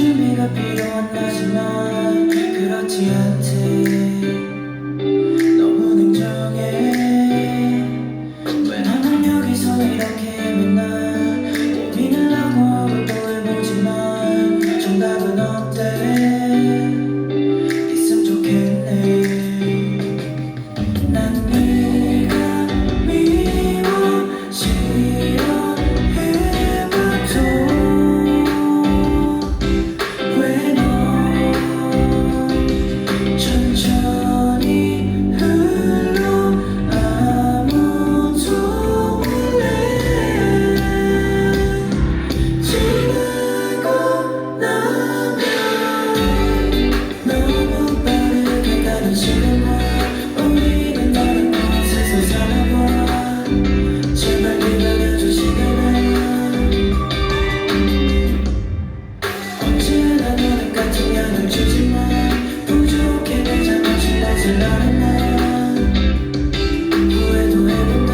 준비가 필요한 나지만 그렇지 않대. 너무 냉정해. 왜 나만 여기서 이렇게 맨날 고민을 하고 또 해보지만 정답은 어때? 있으면 좋겠네. 난 네가 미워 싫어해봐도 왜 너 천천히 흘러 아무도 몰래 지나고 나면 너무 빠르게 가는 시간과 우리는 다른 곳에서 살아봐. 제발 기다려줘 시간아. 언제나 너는 같은 양을 주지만 부족해 내 잘못인 것을 아는 난 후회도 해본다.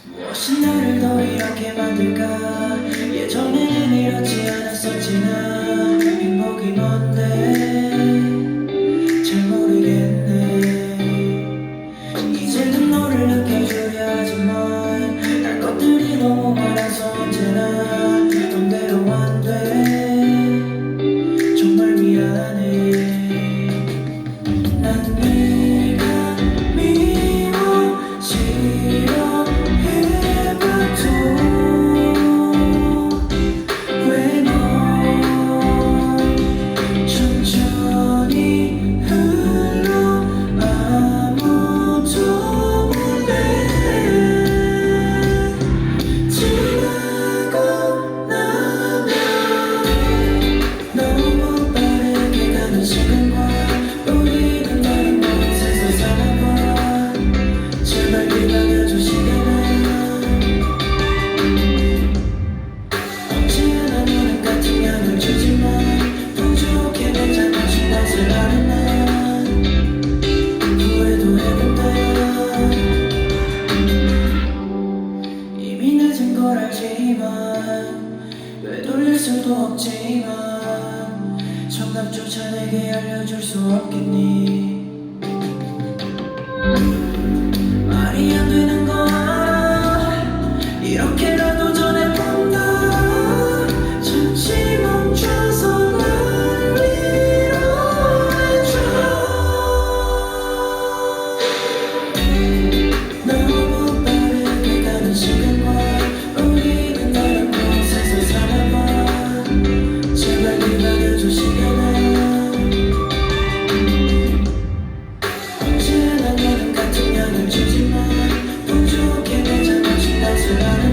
무엇이 나를 더 이렇게 만들까? 예전에는 이렇지 않았었지. 난 행복이 뭔데 잘 모르겠네. 이제는 너를 느껴주려 하지만 날 것들이 너무 많아서 언제나 맘대로 안 돼. 정말 미안해. 난 네가 미워 싫어해봐도 왜 너 천천히 흘러 아무도 몰래 지나고 나면 너무 빠르게 가는 시간과 우리는 다른 곳에서 살아봐. 제발 기다려줘 시간아. 언제나 너는 같은 양을 주지만 부족해 내 잘못인 것을 아는 난 후회도 해본다. 이미 늦은 걸 알지만 되돌릴 수도 없지만 정답조차 내게 알려줄 수 없겠니? 말이 안 되는 거 알아. 이렇게라도 전해본다. 잠시 멈춰서 날 위로해줘. 너무 빠르게 가는 시간과 우리는 다른 곳에서 살아봐. 제발 기다려줘 시간아. 언제나 너는 같은 양을 주지만 부족해 내 잘못인 것을 알아.